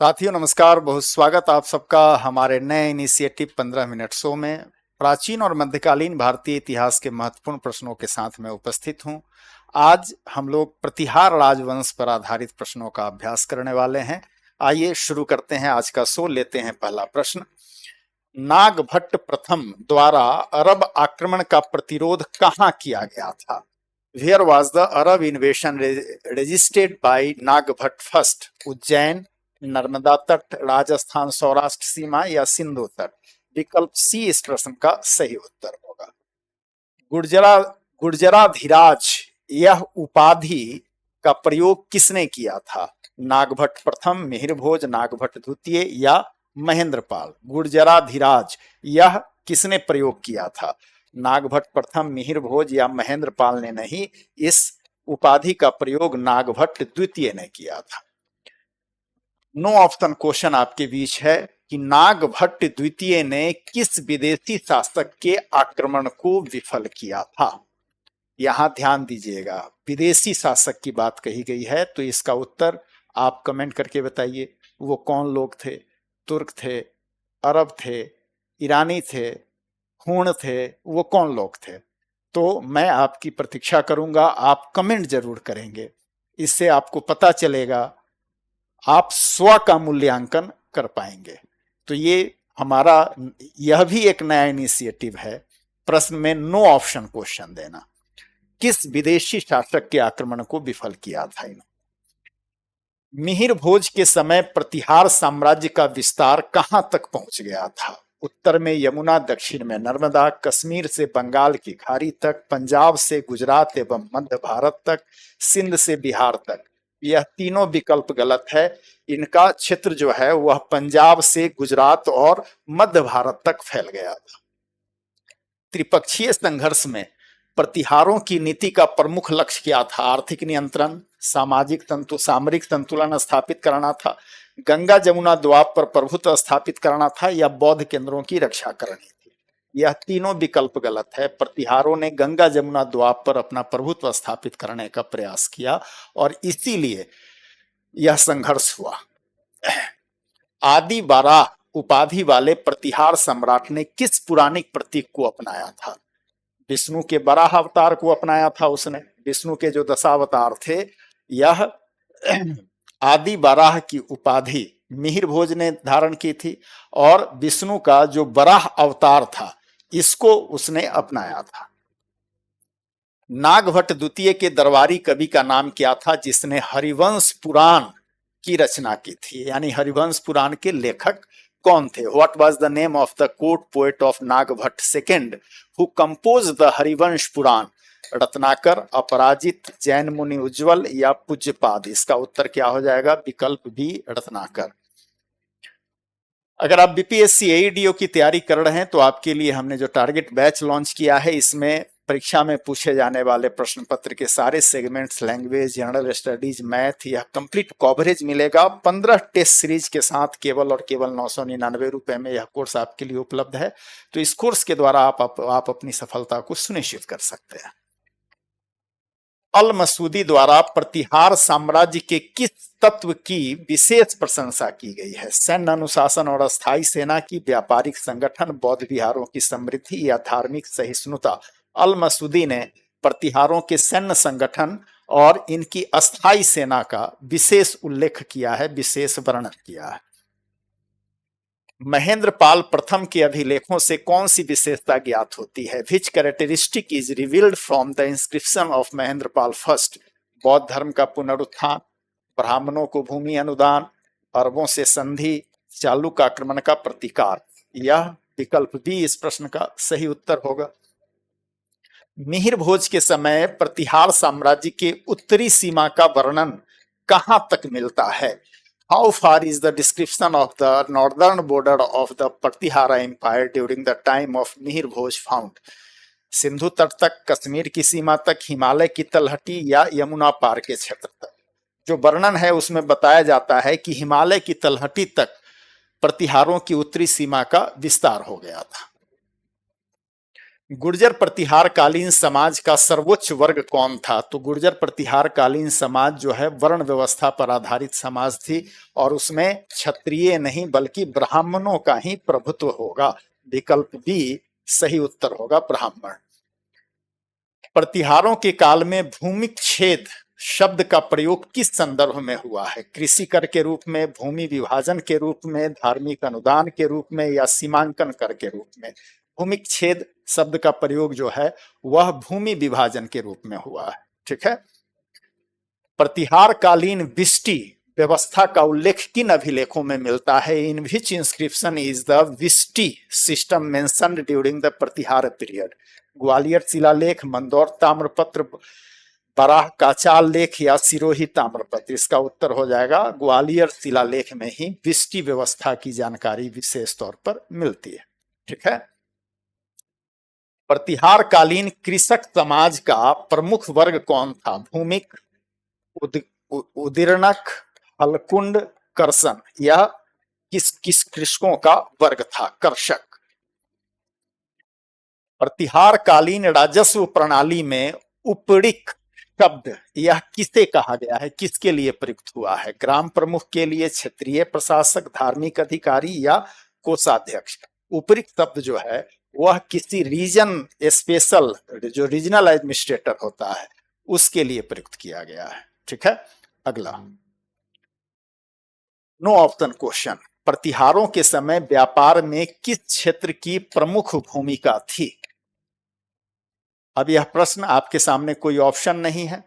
साथियों नमस्कार, बहुत स्वागत आप सबका हमारे नए इनिशिएटिव 15 मिनट शो में। प्राचीन और मध्यकालीन भारतीय इतिहास के महत्वपूर्ण प्रश्नों के साथ मैं उपस्थित हूं। आज हम लोग प्रतिहार राजवंश पर आधारित प्रश्नों का अभ्यास करने वाले हैं। आइए शुरू करते हैं आज का शो। लेते हैं पहला प्रश्न। नागभट्ट प्रथम द्वारा अरब आक्रमण का प्रतिरोध कहाँ किया गया था? Where was the Arab invasion resisted by Nagabhata first? Ujjain, Narmada तट, राजस्थान सौराष्ट्र सीमा या सिंधु तट? विकल्प सी इस प्रश्न का सही उत्तर होगा। गुर्जरा गुर्जराधिराज यह उपाधि का प्रयोग किसने किया था? नागभट्ट प्रथम, मिहिर भोज, नागभट्ट द्वितीय या महेंद्रपाल? गुर्जराधिराज यह किसने प्रयोग किया था? नागभट्ट प्रथम, मिहिर भोज या महेंद्रपाल ने नहीं, इस उपाधि का प्रयोग नागभट्ट द्वितीय ने किया था। नो ऑप्शन क्वेश्चन आपके बीच है कि नागभट्ट द्वितीय ने किस विदेशी शासक के आक्रमण को विफल किया था? यहां ध्यान दीजिएगा, विदेशी शासक की बात कही गई है, तो इसका उत्तर आप कमेंट करके बताइए। वो कौन लोग थे? तुर्क थे, अरब थे, ईरानी थे, हूण थे, वो कौन लोग थे? तो मैं आपकी प्रतीक्षा करूंगा, आप कमेंट जरूर करेंगे। इससे आपको पता चलेगा, आप स्व का मूल्यांकन कर पाएंगे। तो ये हमारा यह भी एक नया इनिशिएटिव है, प्रश्न में नो ऑप्शन क्वेश्चन देना। किस विदेशी शासक के आक्रमण को विफल किया था इन्होंने? मिहिर भोज के समय प्रतिहार साम्राज्य का विस्तार कहां तक पहुंच गया था? उत्तर में यमुना, दक्षिण में नर्मदा, कश्मीर से बंगाल की खाड़ी तक, पंजाब से गुजरात एवं मध्य भारत तक, सिंध से बिहार तक। यह तीनों विकल्प गलत है। इनका क्षेत्र जो है वह पंजाब से गुजरात और मध्य भारत तक फैल गया था। त्रिपक्षीय संघर्ष में प्रतिहारों की नीति का प्रमुख लक्ष्य क्या था? आर्थिक नियंत्रण, सामरिक संतुलन स्थापित करना था, गंगा जमुना द्वाब पर प्रभुत्व स्थापित करना था या बौद्ध केंद्रों की रक्षा करनी थी? यह तीनों विकल्प गलत है। प्रतिहारों ने गंगा जमुना द्वाब पर अपना प्रभुत्व स्थापित करने का प्रयास किया और इसीलिए यह संघर्ष हुआ। आदि बाराह उपाधि वाले प्रतिहार सम्राट ने किस पुराणिक प्रतीक को अपनाया था? विष्णु के बराह अवतार को अपनाया था उसने। विष्णु के जो दशावतार थे, यह आदि बाराह की उपाधि मिहिर भोज ने धारण की थी और विष्णु का जो बराह अवतार था, इसको उसने अपनाया था। नागभट्ट द्वितीय के दरबारी कवि का नाम क्या था जिसने हरिवंश पुराण की रचना की थी? यानी हरिवंश पुराण के लेखक कौन थे? What was the name of the court poet of Nagabhata second who compose the Harivansh Purana? Ratnakar, Aparajit, Jain मुनि उज्ज्वल या पूज्यपाद? इसका उत्तर क्या हो जाएगा? विकल्प बी, रत्नाकर। अगर आप बीपीएससी एईडीओ की तैयारी कर रहे हैं तो आपके लिए हमने जो टारगेट बैच लॉन्च किया है, इसमें परीक्षा में पूछे जाने वाले प्रश्न पत्र के सारे segments, language, general studies, math, यह कंप्लीट कवरेज मिलेगा 15 टेस्ट सीरीज के साथ। केवल और केवल 999 रुपए में यह कोर्स आपके लिए उपलब्ध है। तो इस कोर्स के द्वारा आप अपनी सफलता को सुनिश्चित कर सकते हैं। अल मसूदी द्वारा प्रतिहार साम्राज्य के किस तत्व की विशेष प्रशंसा की गई है? सैन्य अनुशासन और अस्थायी सेना की, व्यापारिक संगठन, बौद्ध विहारों की समृद्धि या धार्मिक सहिष्णुता? अल मसूदी ने प्रतिहारों के सैन्य संगठन और इनकी अस्थायी सेना का विशेष उल्लेख किया है, विशेष वर्णन किया है। महेंद्रपाल प्रथम के अभिलेखों से कौन सी विशेषता ज्ञात होती है? Which characteristic is revealed from the inscription of Mahendrapal first? बौद्ध धर्म का पुनरुत्थान, ब्राह्मणों को भूमि अनुदान, अरबों से संधि, चालुक आक्रमण का प्रतिकार? यह विकल्प बी इस प्रश्न का सही उत्तर होगा। मिहिर भोज के समय प्रतिहार साम्राज्य के उत्तरी सीमा का वर्णन कहां तक मिलता है? How far is the description of the northern border of the Pratihara Empire during the time of Mihir Bhoj found? Sindhu तट तक, कश्मीर की सीमा तक, हिमालय की तलहटी या यमुना पार के क्षेत्र तक? जो वर्णन है उसमें बताया जाता है कि हिमालय की तलहटी तक प्रतिहारों की उत्तरी सीमा का विस्तार हो गया था। गुर्जर प्रतिहार कालीन समाज का सर्वोच्च वर्ग कौन था? तो गुर्जर प्रतिहार कालीन समाज जो है वर्ण व्यवस्था पर आधारित समाज थी और उसमें क्षत्रिय नहीं बल्कि ब्राह्मणों का ही प्रभुत्व होगा। विकल्प बी सही उत्तर होगा, ब्राह्मण। प्रतिहारों के काल में भूमि छेद शब्द का प्रयोग किस संदर्भ में हुआ है? कृषि कर के रूप में, भूमि विभाजन के रूप में, धार्मिक अनुदान के रूप में या सीमांकन कर के रूप में? भूमि छेद शब्द का प्रयोग जो है वह भूमि विभाजन के रूप में हुआ है। ठीक है। प्रतिहार कालीन विष्टि व्यवस्था का उल्लेख किन अभिलेखों में मिलता है? In which inscription is the vishti system mentioned during the Pratihara period? Gwalior शिलालेख, मंदौर ताम्रपत्र, बराह काचाल लेख या सिरोही ताम्रपत्र? इसका उत्तर हो जाएगा ग्वालियर शिलालेख में ही विष्टि व्यवस्था की जानकारी विशेष तौर पर मिलती है। ठीक है। प्रतिहार कालीन कृषक समाज का प्रमुख वर्ग कौन था? भूमिक, उदीर्णक, हलकुंड, कर्षण? यह किस किस कृषकों का वर्ग था? कर्षक। प्रतिहार कालीन राजस्व प्रणाली में उपरिक शब्द यह किसे कहा गया है, किसके लिए प्रयुक्त हुआ है? ग्राम प्रमुख के लिए, क्षेत्रीय प्रशासक, धार्मिक अधिकारी या कोषाध्यक्ष? उपरिक शब्द जो है वह किसी रीजन स्पेशल जो रीजनल एडमिनिस्ट्रेटर होता है उसके लिए प्रयुक्त किया गया है। ठीक है। अगला नो ऑप्शन क्वेश्चन। प्रतिहारों के समय व्यापार में किस क्षेत्र की प्रमुख भूमिका थी? अब यह प्रश्न आपके सामने कोई ऑप्शन नहीं है।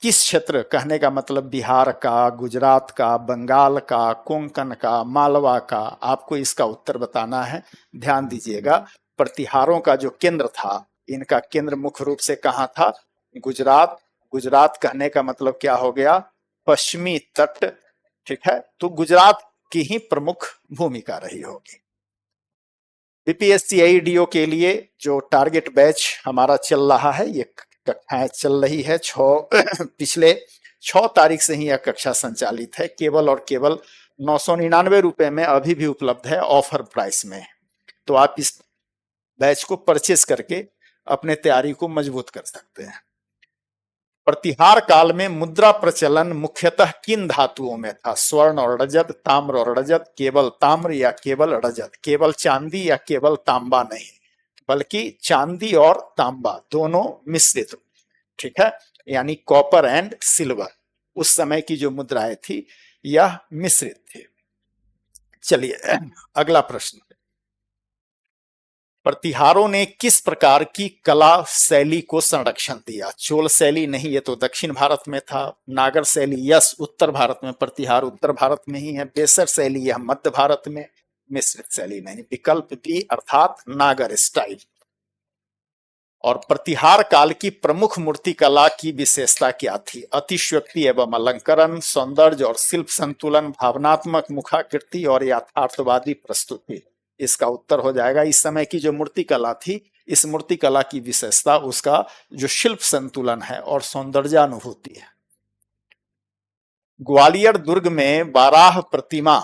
किस क्षेत्र कहने का मतलब बिहार का, गुजरात का, बंगाल का, कोंकण का, मालवा का, आपको इसका उत्तर बताना है। ध्यान दीजिएगा, प्रतिहारों का जो केंद्र था, इनका केंद्र मुख्य रूप से कहाँ था? गुजरात। गुजरात कहने का मतलब क्या हो गया? पश्चिमी तट। ठीक है। तो गुजरात की ही प्रमुख भूमिका रही होगी। बीपीएससी एईडीओ के लिए जो टारगेट बैच हमारा चल रहा है, ये कक्षाएं चल रही है पिछले 6 तारीख से ही यह कक्षा संचालित है। केवल और केवल 999 रुपए में अभी भी उपलब्ध है, ऑफर प्राइस में। तो आप इस बैच को परचेस करके अपने तैयारी को मजबूत कर सकते हैं। प्रतिहार काल में मुद्रा प्रचलन मुख्यतः किन धातुओं में था? स्वर्ण और रजत, ताम्र और रजत, केवल ताम्र या केवल रजत? केवल चांदी या केवल तांबा नहीं, बल्कि चांदी और तांबा दोनों मिश्रित। ठीक है। यानी कॉपर एंड सिल्वर। उस समय की जो मुद्राएं थी यह मिश्रित थी। चलिए अगला प्रश्न। प्रतिहारों ने किस प्रकार की कला शैली को संरक्षण दिया? चोल शैली नहीं, ये तो दक्षिण भारत में था। नागर शैली यस उत्तर भारत में, प्रतिहार उत्तर भारत में ही है। बेसर शैली यह मध्य भारत में। मिश्रित शैली नहीं, विकल्प बी अर्थात नागर स्टाइल। और प्रतिहार काल की प्रमुख मूर्ति कला की विशेषता क्या थी? अतिशयोक्ति एवं अलंकरण, सौंदर्य और शिल्प संतुलन, भावनात्मक मुखाकृति और यथार्थवादी प्रस्तुति? इसका उत्तर हो जाएगा, इस समय की जो मूर्ति कला थी, इस मूर्ति कला की विशेषता उसका जो शिल्प संतुलन है और सौंदर्यानुभूति है। ग्वालियर दुर्ग में बाराह प्रतिमा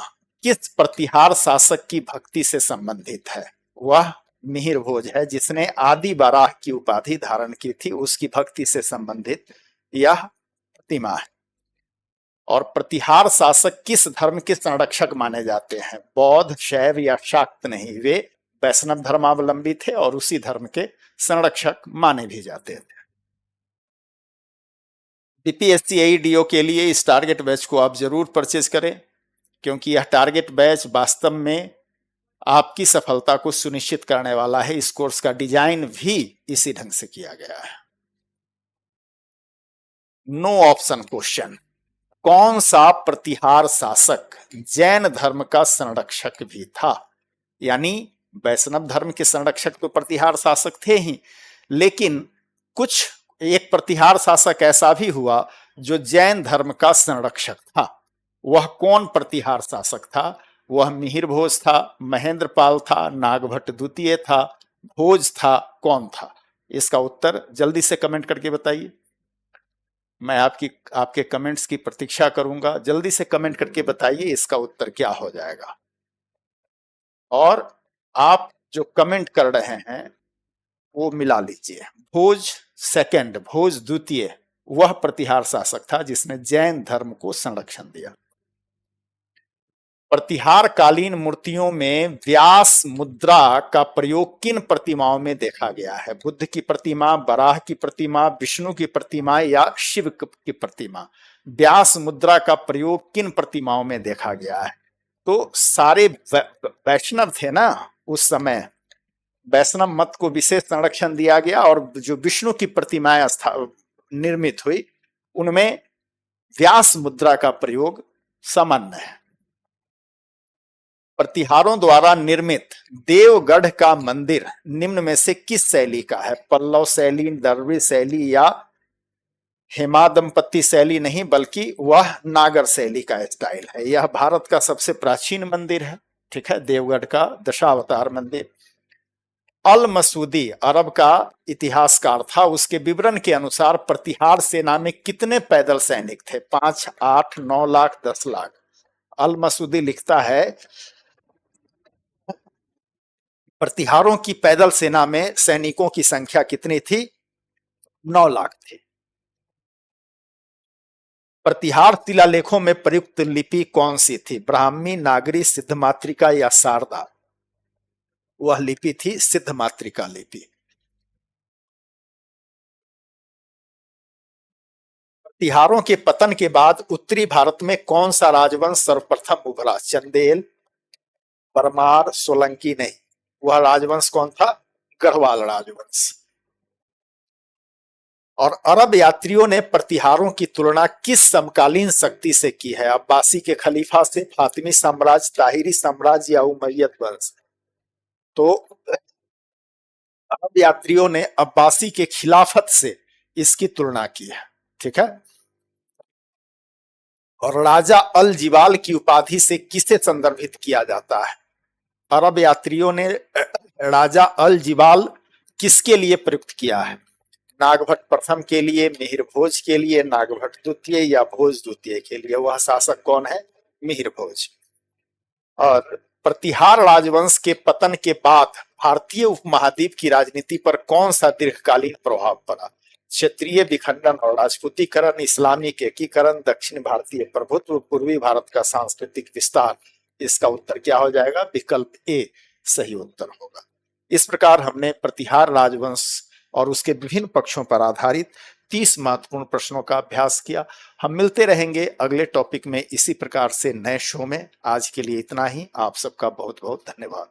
किस प्रतिहार शासक की भक्ति से संबंधित है? वह मिहिर भोज है, जिसने आदि बाराह की उपाधि धारण की थी, उसकी भक्ति से संबंधित यह प्रतिमा है। और प्रतिहार शासक किस धर्म के संरक्षक माने जाते हैं? बौद्ध, शैव या शाक्त नहीं, वे वैष्णव धर्मावलंबी थे और उसी धर्म के संरक्षक माने भी जाते थे। बीपीएससी एईडीओ के लिए इस टारगेट बैच को आप जरूर परचेज करें, क्योंकि यह टारगेट बैच वास्तव में आपकी सफलता को सुनिश्चित करने वाला है। इस कोर्स का डिजाइन भी इसी ढंग से किया गया है। No option question. कौन सा प्रतिहार शासक जैन धर्म का संरक्षक भी था? यानी वैष्णव धर्म के संरक्षक तो प्रतिहार शासक थे ही, लेकिन कुछ एक प्रतिहार शासक ऐसा भी हुआ जो जैन धर्म का संरक्षक था। वह कौन प्रतिहार शासक था? वह मिहिर भोज था, महेंद्र पाल था, नागभट्ट द्वितीय था, भोज था, कौन था? इसका उत्तर जल्दी से कमेंट करके बताइए। मैं आपके कमेंट्स की प्रतीक्षा करूंगा। जल्दी से कमेंट करके बताइए इसका उत्तर क्या हो जाएगा। और आप जो कमेंट कर रहे हैं वो मिला लीजिए। भोज सेकंड, भोज द्वितीय, वह प्रतिहार शासक था जिसने जैन धर्म को संरक्षण दिया। प्रतिहार कालीन मूर्तियों में व्यास मुद्रा का प्रयोग किन प्रतिमाओं में देखा गया है? बुद्ध की प्रतिमा, बराह की प्रतिमा, विष्णु की प्रतिमा या शिव की प्रतिमा? व्यास मुद्रा का प्रयोग किन प्रतिमाओं में देखा गया है? तो सारे वैष्णव थे ना उस समय, वैष्णव मत को विशेष संरक्षण दिया गया, और जो विष्णु की प्रतिमाएं निर्मित हुई उनमें व्यास मुद्रा का प्रयोग सामान्य है। प्रतिहारों द्वारा निर्मित देवगढ़ का मंदिर निम्न में से किस शैली का है? पल्लव शैली, द्रविड़ शैली या हेमादंपति शैली? नहीं, बल्कि वह नागर शैली का स्टाइल है। यह भारत का सबसे प्राचीन मंदिर है, ठीक है, देवगढ़ का दशावतार मंदिर। अल मसूदी अरब का इतिहासकार था, उसके विवरण के अनुसार प्रतिहार सेना में कितने पैदल सैनिक थे? 5, 8, 9 लाख, 10 लाख? अल मसूदी लिखता है प्रतिहारों की पैदल सेना में सैनिकों की संख्या कितनी थी? 9 लाख थी। प्रतिहार शिलालेखों में प्रयुक्त लिपि कौन सी थी? ब्राह्मी, नागरी, सिद्धमातृका या शारदा? वह लिपि थी सिद्धमातृका लिपि। प्रतिहारों के पतन के बाद उत्तरी भारत में कौन सा राजवंश सर्वप्रथम उभरा? चंदेल, परमार, सोलंकी? नहीं, वह राजवंश कौन था? गढ़वाल राजवंश। और अरब यात्रियों ने प्रतिहारों की तुलना किस समकालीन शक्ति से की है? अब्बासी के खलीफा से, फातिमी साम्राज्य, ताहिरी साम्राज्य या उमैयद वंश? तो अरब यात्रियों ने अब्बासी के खिलाफत से इसकी तुलना की है, ठीक है। और राजा अल जिबाल की उपाधि से किसे संदर्भित किया जाता है? अरब यात्रियों ने राजा अल जिबाल किसके लिए प्रयुक्त किया है? नागभट्ट प्रथम के लिए, मिहिर भोज के लिए, नागभट्ट द्वितीय या भोज द्वितीय के लिए? वह शासक कौन है? मिहिर भोज। और प्रतिहार राजवंश के पतन के बाद भारतीय उपमहाद्वीप की राजनीति पर कौन सा दीर्घकालीन प्रभाव पड़ा? क्षेत्रीय विखंडन और राजपूतीकरण, इस्लामिक एकीकरण, दक्षिण भारतीय प्रभुत्व, पूर्वी भारत का सांस्कृतिक विस्तार? इसका उत्तर क्या हो जाएगा? विकल्प ए सही उत्तर होगा। इस प्रकार हमने प्रतिहार राजवंश और उसके विभिन्न पक्षों पर आधारित 30 महत्वपूर्ण प्रश्नों का अभ्यास किया। हम मिलते रहेंगे अगले टॉपिक में इसी प्रकार से नए शो में। आज के लिए इतना ही। आप सबका बहुत बहुत धन्यवाद।